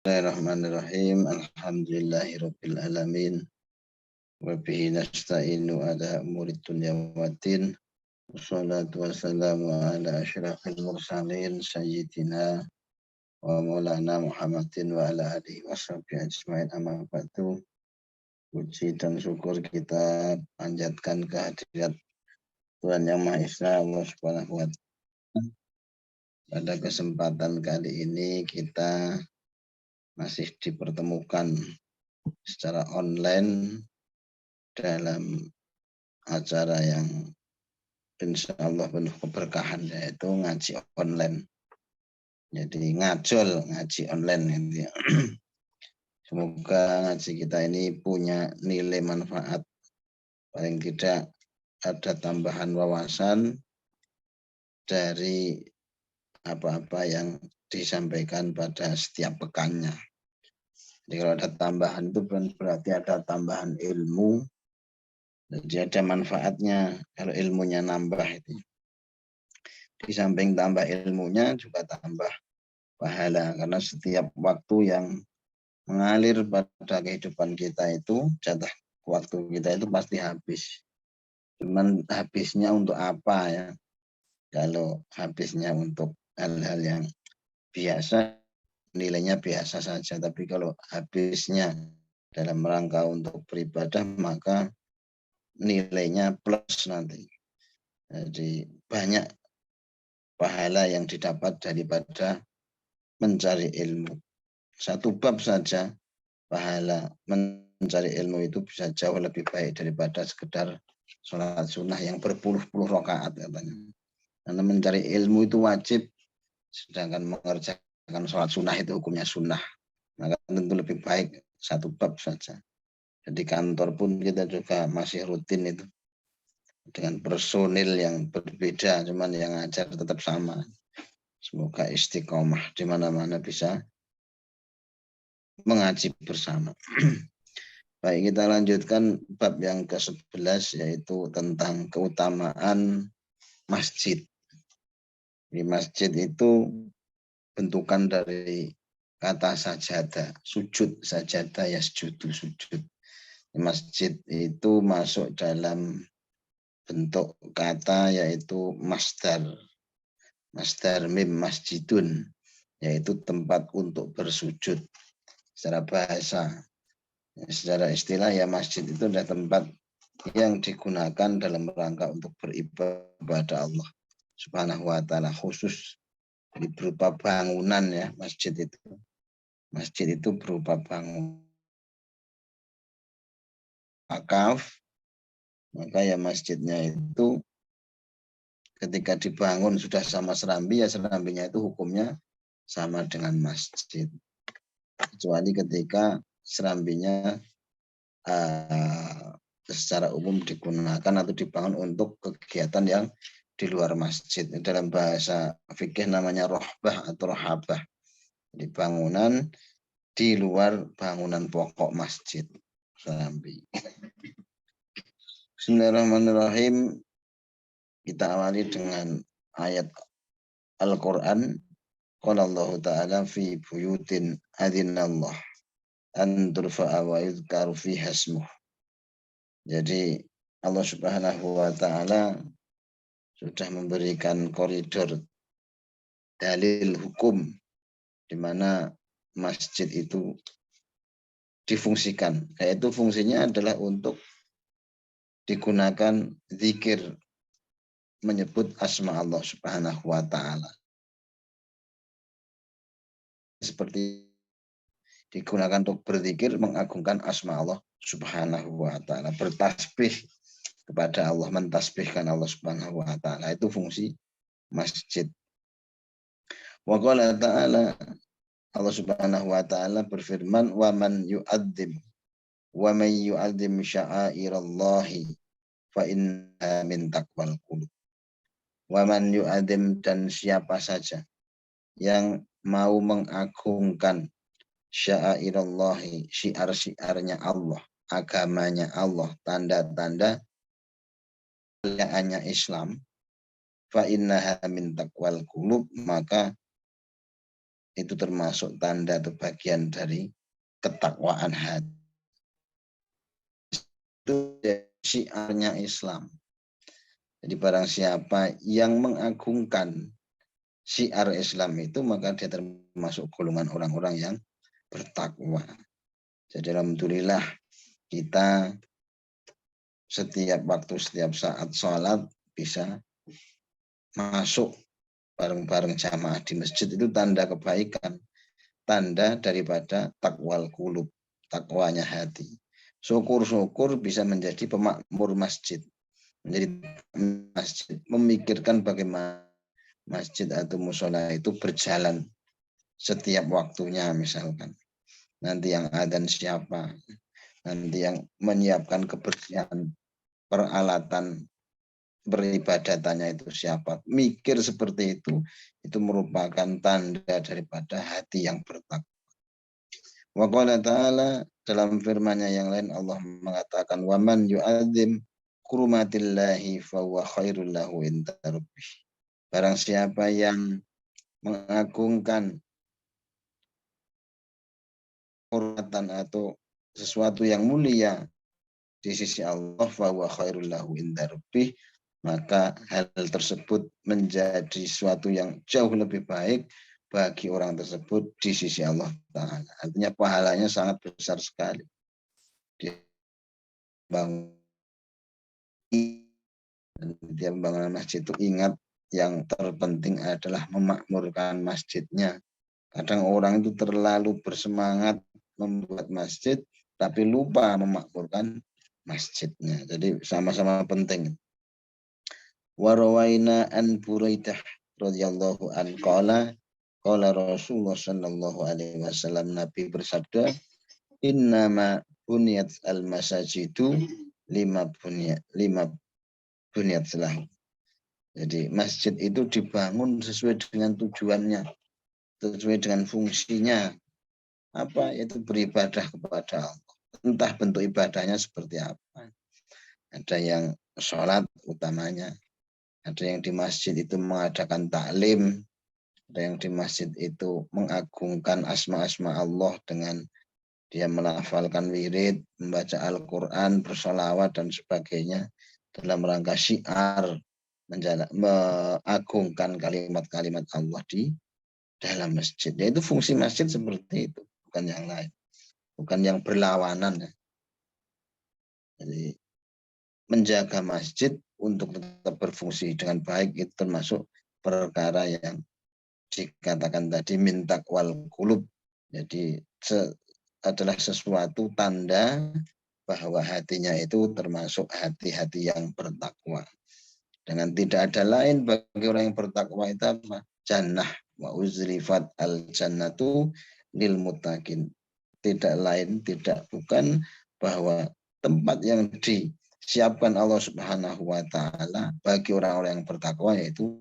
Bismillahirrahmanirrahim. Alhamdulillahirabbil alamin. Wa bihi nasta'inu ala umuri dunya waddin. Wassalatu wassalamu ala asyrafil mursalin sayyidina wa maulana Muhammadin wa ala alihi washabihi ajmain, amma ba'du. Puji dan syukur kita panjatkan kehadirat Tuhan Yang Maha Esa, Allah Subhanahu wa Ta'ala. Pada kesempatan kali ini kita masih dipertemukan secara online dalam acara yang insya Allah penuh keberkahan, yaitu ngaji online. Jadi ngaji online gitu ya. Semoga ngaji kita ini punya nilai manfaat, paling tidak ada tambahan wawasan dari apa-apa yang disampaikan pada setiap pekannya. Jadi kalau ada tambahan itu berarti ada tambahan ilmu. Jadi ada manfaatnya kalau ilmunya nambah itu. Di samping tambah ilmunya juga tambah pahala, karena setiap waktu yang mengalir pada kehidupan kita itu, jatah waktu kita itu pasti habis. Cuman habisnya untuk apa ya? Kalau habisnya untuk hal-hal yang biasa, nilainya biasa saja. Tapi kalau habisnya dalam rangka untuk beribadah, maka nilainya plus nanti. Jadi banyak pahala yang didapat daripada mencari ilmu. Satu bab saja pahala mencari ilmu itu bisa jauh lebih baik daripada sekedar sholat sunnah yang berpuluh-puluh rakaat katanya. Karena mencari ilmu itu wajib, sedangkan mengerjakan sholat sunnah itu hukumnya sunnah. Maka tentu lebih baik satu bab saja. Di kantor pun kita juga masih rutin itu dengan personil yang berbeda, cuman yang ngajar tetap sama. Semoga istiqomah di mana-mana bisa mengaji bersama. Baik, kita lanjutkan bab yang ke-11, yaitu tentang keutamaan masjid. Di masjid itu bentukan dari kata sajadah, sujud, sajadah yasjudu, sujud. Masjid itu masuk dalam bentuk kata yaitu masdar. Masdar mim masjidun, yaitu tempat untuk bersujud. Secara bahasa, secara istilah ya masjid itu adalah tempat yang digunakan dalam rangka untuk beribadah Allah Subhanahu wa Ta'ala, khusus berupa bangunan ya. Masjid itu berupa bangunan wakaf, maka ya masjidnya itu ketika dibangun sudah sama serambi, ya serambinya itu hukumnya sama dengan masjid, kecuali ketika serambinya secara umum digunakan atau dibangun untuk kegiatan yang di luar masjid. Dalam bahasa fikih namanya rohbah atau rohabah. Di bangunan di luar bangunan pokok masjid. Serambi. Bismillahirrahmanirrahim. Kita awali dengan ayat Al-Quran. Qala Allah Ta'ala fi buyutin adinallah an turfa'a wa yudhkaru fiha ismuh. Jadi Allah Subhanahu wa Ta'ala sudah memberikan koridor dalil hukum di mana masjid itu difungsikan, yaitu fungsinya adalah untuk digunakan zikir, menyebut asma Allah Subhanahu wa Ta'ala. Seperti digunakan untuk berzikir, mengagungkan asma Allah Subhanahu wa Ta'ala, bertasbih kepada Allah, mentasbihkan Allah Subhanahu wa Ta'ala. Itu fungsi masjid. Wa qala ta'ala, Allah Subhanahu wa Ta'ala berfirman, wa man yu'adzim sya'airallahi fa inna min taqwal qulub. Wa man yu'adzim, dan siapa saja yang mau mengagungkan sya'airallahi, syiar-syiarnya Allah, agamanya Allah, tanda-tanda kemuliaannya Islam, fa innaha min taqwal qulub, maka itu termasuk tanda atau bagian dari ketakwaan hati. Itu syiarnya Islam. Jadi barang siapa yang mengagungkan syiar Islam itu, maka dia termasuk golongan orang-orang yang bertakwa. Jadi alhamdulillah kita setiap waktu, setiap saat sholat bisa masuk bareng-bareng jamaah di masjid, itu tanda kebaikan, tanda daripada takwal qulub, takwanya hati. Syukur-syukur bisa menjadi pemakmur masjid, menjadi masjid, memikirkan bagaimana masjid atau musola itu berjalan setiap waktunya, misalkan nanti yang adzan siapa, nanti yang menyiapkan kebersihan peralatan beribadatannya itu siapa. Mikir seperti itu merupakan tanda daripada hati yang bertakwa. Wa qala ta'ala, dalam firman-Nya yang lain Allah mengatakan, wa man yu'adzim hurmatillahi fa huwa khairul lahu inda rabbih. Barang siapa yang mengagungkan kehormatan atau sesuatu yang mulia di sisi Allah, fa huwa khairul lahu inda rabbih, maka hal tersebut menjadi sesuatu yang jauh lebih baik bagi orang tersebut di sisi Allah Ta'ala. Artinya pahalanya sangat besar sekali. Dia membangun masjid itu ingat yang terpenting adalah memakmurkan masjidnya. Kadang orang itu terlalu bersemangat membuat masjid, tapi lupa memakmurkan masjidnya. Jadi sama-sama penting. Warawaina an Buraidah radhiyallahu an qala Rasulullah sallallahu alaihi wasallam, Nabi bersabda, innama buniyat al masajidu lima buniyat selahu. Jadi masjid itu dibangun sesuai dengan tujuannya, sesuai dengan fungsinya. Apa? Itu beribadah kepada Allah. Entah bentuk ibadahnya seperti apa. Ada yang sholat utamanya, ada yang di masjid itu mengadakan taklim, ada yang di masjid itu mengagungkan asma-asma Allah dengan dia melafalkan wirid, membaca Al-Quran, bersolawat dan sebagainya dalam rangka syiar, mengagungkan kalimat-kalimat Allah di dalam masjid. Yaitu fungsi masjid seperti itu, bukan yang lain, bukan yang berlawanan. Jadi menjaga masjid untuk tetap berfungsi dengan baik itu termasuk perkara yang dikatakan tadi min taqwal qulub. Jadi adalah sesuatu tanda bahwa hatinya itu termasuk hati-hati yang bertakwa. Dengan tidak ada lain bagi orang yang bertakwa itu apa? Jannah wa uzlifat al jannatu lil muttaqin. Tidak lain, tidak bukan bahwa tempat yang disiapkan Allah Subhanahu wa taala bagi orang-orang yang bertakwa yaitu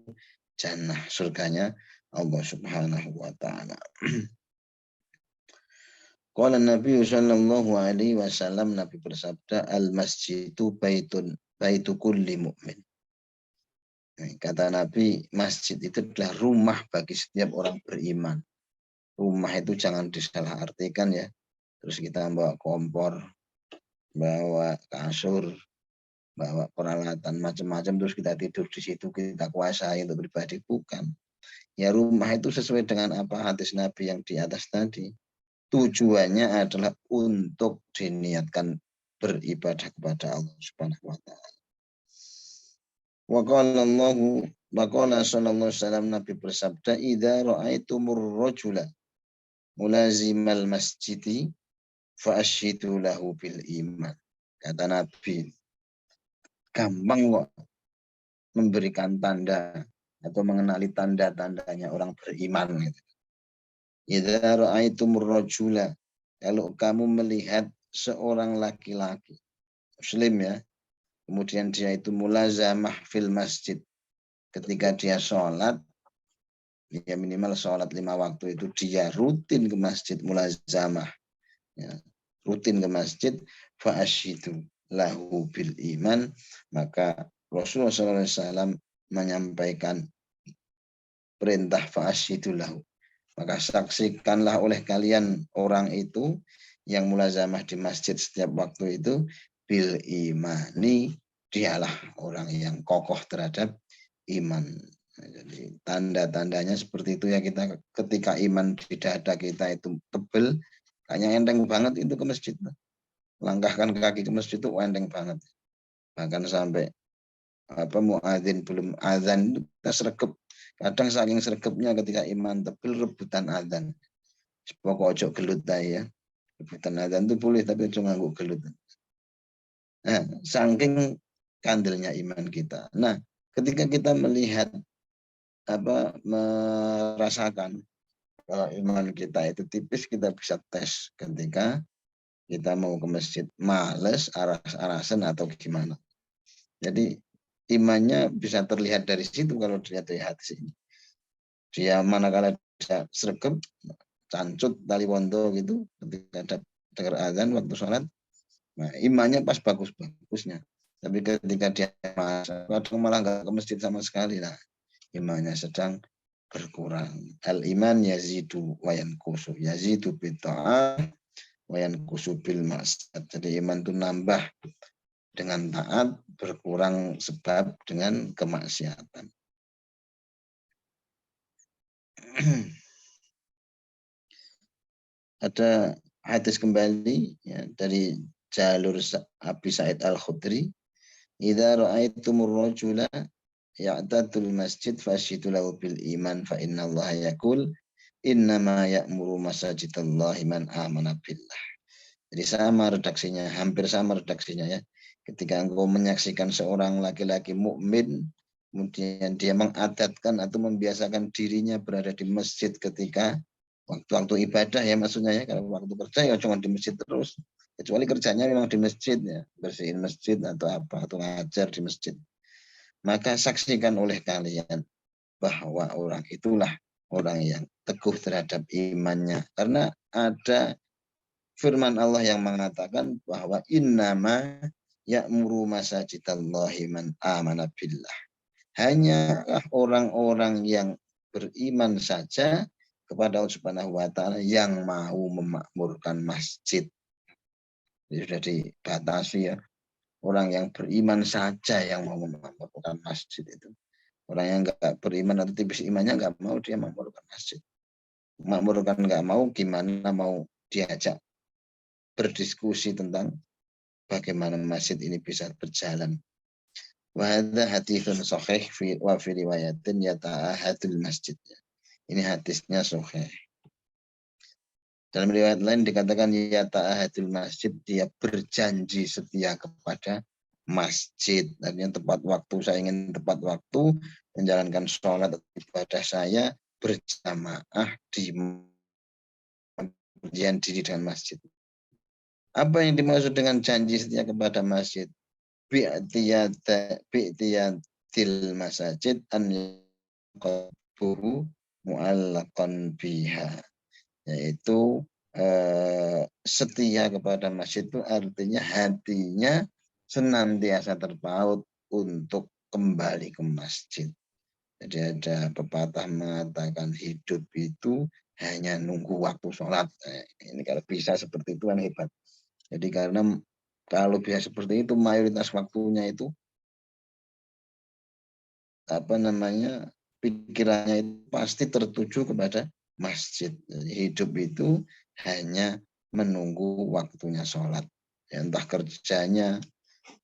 jannah, surganya Allah Subhanahu wa taala. Qala Nabi sallallahu alaihi wasallam, Nabi bersabda, al masjidu baitu kulli mu'min. Kata Nabi, masjid itu adalah rumah bagi setiap orang beriman. Rumah itu jangan disalahartikan ya. Terus kita bawa kompor, bawa kasur, bawa peralatan macam-macam, terus kita tidur di situ, kita kuasai untuk pribadi. Bukan. Ya rumah itu sesuai dengan apa hadis Nabi yang di atas tadi. Tujuannya adalah untuk diniatkan beribadah kepada Allah Subhanahu wa taala. Wa qala Allahu wa qala sallallahu alaihi wasallam, Nabi bersabda, idza ra'aitumur rajula mulazimal masjidi fa ashidu lahu bil iman. Kata Nabi, gampang kok memberikan tanda atau mengenali tanda-tandanya orang beriman gitu. Idza ra'aitumur rajula, kalau kamu melihat seorang laki-laki muslim ya, kemudian dia itu mulazamah fil masjid, ketika dia sholat, ya minimal sholat 5 waktu itu dia rutin ke masjid, mulazamah ya, rutin ke masjid, fa ashidu lahu bil iman, maka Rasulullah SAW menyampaikan perintah fa ashidu lahu, Maka saksikanlah oleh kalian orang itu yang mulazamah di masjid setiap waktu itu bil imani, dialah orang yang kokoh terhadap iman. Jadi tanda-tandanya seperti itu ya, kita ketika iman di dada kita itu tebel, kayaknya enteng banget itu ke masjid. Langkahkan kaki ke masjid itu enteng banget. Bahkan sampai muadzin belum azan itu kita sregep. Kadang saking sregepnya ketika iman tebel rebutan azan. Pokok ojo gelut ya. Rebutan azan itu boleh tapi ojo nganggo gelut. Nah, saking kandilnya iman kita. Nah, ketika kita melihat merasakan kalau iman kita itu tipis, kita bisa tes ketika kita mau ke masjid, males, aras-arasan atau gimana. Jadi imannya bisa terlihat dari situ kalau dilihat dari hati ini. Dia manakala bisa sregep, cancut, tali wondo gitu, ketika ada dengar azan waktu sholat, nah imannya pas bagus-bagusnya. Tapi ketika dia malah nggak ke masjid sama sekali, lah imannya sedang berkurang. Al iman yazidu wayan kusu, yazidu bitta'ah wayan kusu bil maksiat. Jadi iman itu nambah dengan taat, berkurang sebab dengan kemaksiatan. Ada hadis kembali ya, dari jalur Abi Sa'id Al-Khudri, idza ra'aitumur rajula ya'tatul masjid fasyidu lahu bil iman fa innallaha yaqul innama ya'muru masajidallahi man amana billah. Jadi sama redaksinya, hampir sama redaksinya ya. Ketika engkau menyaksikan seorang laki-laki mukmin, kemudian dia mengadatkan atau membiasakan dirinya berada di masjid ketika waktu-waktu ibadah ya, maksudnya ya. Kalau waktu kerja ya cuma di masjid terus, kecuali kerjanya memang di masjid ya, bersihin masjid atau apa, atau ngajar di masjid. Maka saksikan oleh kalian bahwa orang itulah orang yang teguh terhadap imannya. Karena ada firman Allah yang mengatakan bahwa innama ya'muru masajidallahi man amana billah. Hanya orang-orang yang beriman saja kepada Allah Subhanahu wa taala yang mau memakmurkan masjid. Jadi sudah dibatasi ya. Orang yang beriman saja yang mau memakmurkan masjid itu. Orang yang enggak beriman atau tipis imannya enggak mau dia memakmurkan masjid. Memakmurkan enggak mau, gimana mau diajak berdiskusi tentang bagaimana masjid ini bisa berjalan. Wa hadza haditsun sahih wa fi riwayatin yata'ahadul masjid. Ini hadisnya sahih. Dalam riwayat lain dikatakan yata'ahadul masjid, dia berjanji setia kepada masjid. Artinya tepat waktu, saya ingin tepat waktu menjalankan sholat ibadah saya berjamaah di kemudian diri dengan masjid. Apa yang dimaksud dengan janji setia kepada masjid? Bi'tiyatil masajid an yaqbuhu mu'allaqan biha. Yaitu setia kepada masjid itu artinya hatinya senantiasa terpaut untuk kembali ke masjid. Jadi ada pepatah mengatakan hidup itu hanya nunggu waktu sholat. Ini kalau bisa seperti itu kan hebat. Jadi karena kalau bisa seperti itu mayoritas waktunya itu pikirannya itu pasti tertuju kepada masjid. Jadi hidup itu hanya menunggu waktunya sholat. Ya, entah kerjanya,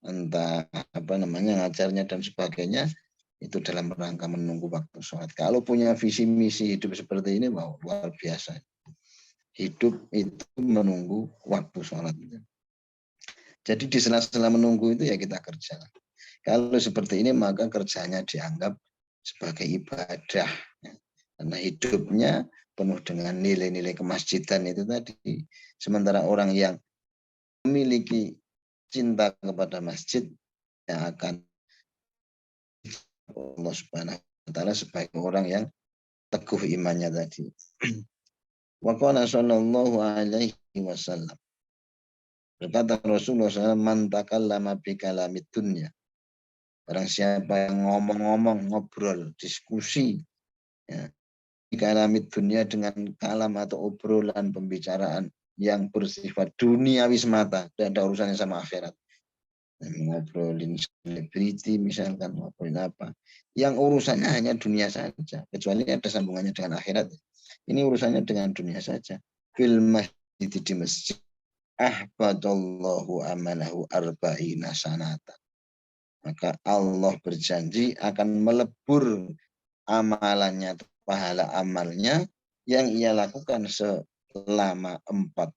entah ngajarnya dan sebagainya, itu dalam rangka menunggu waktu sholat. Kalau punya visi misi hidup seperti ini, wow, luar biasa. Hidup itu menunggu waktu sholat. Jadi di sela-sela menunggu itu ya kita kerja. Kalau seperti ini maka kerjanya dianggap sebagai ibadah. Karena hidupnya penuh dengan nilai-nilai kemasjidan itu tadi. Sementara orang yang memiliki cinta kepada masjid yang akan Allah Subhanahu wa taala sebagai orang yang teguh imannya tadi. Wa qala sallallahu alaihi wasallam. Berkata Rasulullah SAW, man takallama bi kalamid dunya. Barang siapa yang ngomong-ngomong, ngobrol, diskusi ya, kalamid dunia dengan kalam atau obrolan pembicaraan yang bersifat duniawi semata, tidak ada urusannya sama akhirat. Ngobrolin selebriti misalkan, ngobrolin apa yang urusannya hanya dunia saja, kecuali ada sambungannya dengan akhirat. Ini urusannya dengan dunia saja. Fil masjid, di masjid, ahbadallahu amalahu arba'ina sanata, maka Allah berjanji akan melebur amalannya, pahala amalnya yang ia lakukan selama 40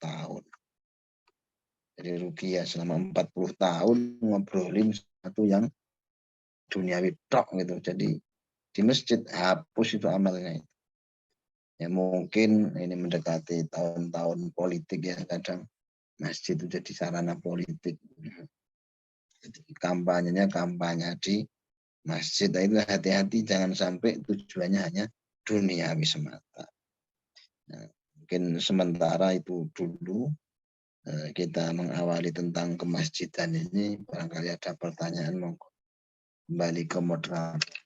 tahun. Jadi rugi ya, selama 40 tahun ngobrolin sesuatu yang duniawi tok gitu. Jadi di masjid hapus itu amalnya. Ya mungkin ini mendekati tahun-tahun politik ya, kadang masjid itu jadi sarana politik. Jadi kampanyenya kampanye di masjid. Nah, itu hati-hati jangan sampai tujuannya hanya duniawi semata. Nah, mungkin sementara itu dulu kita mengawali tentang kemasjidan ini. Barangkali ada pertanyaan, monggo kembali ke moderator.